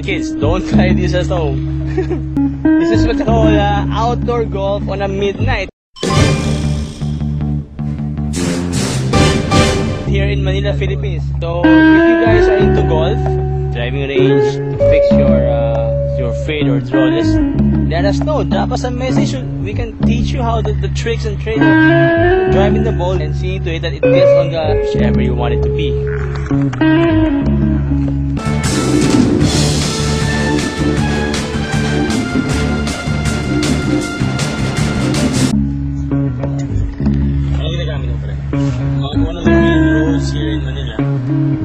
kids, don't try this at home. This is what's called outdoor golf on a midnight. Here in Manila, Philippines. So if you guys are into golf, driving range, to fix your fade or draw, just let us know. Drop us a message. We can teach you how the tricks and tricks of driving the ball and seeing to it that it gets on the whichever you want it to be. One of the main roads here in Manila,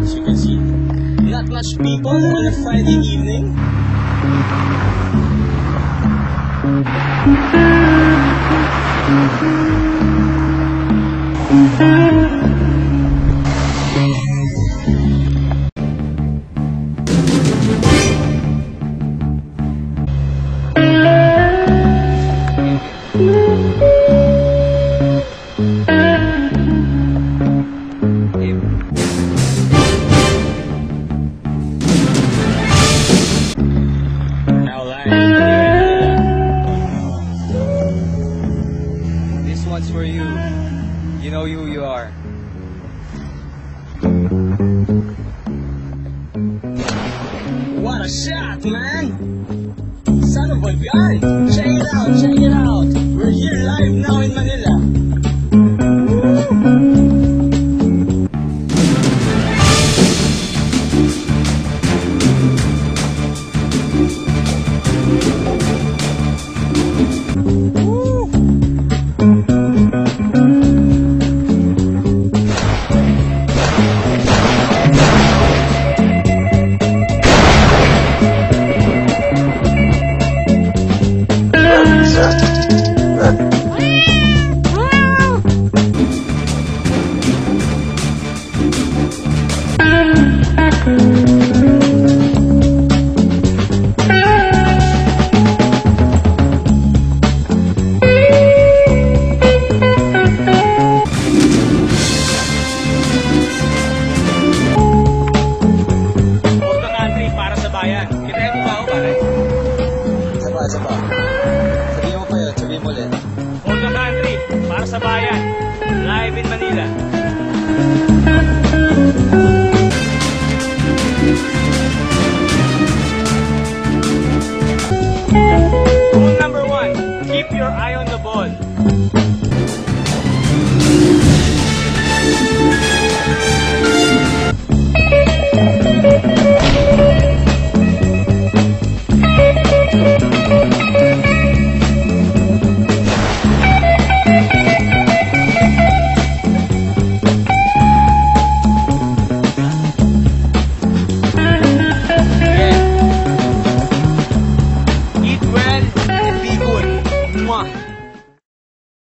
as you can see, not much people on a Friday evening.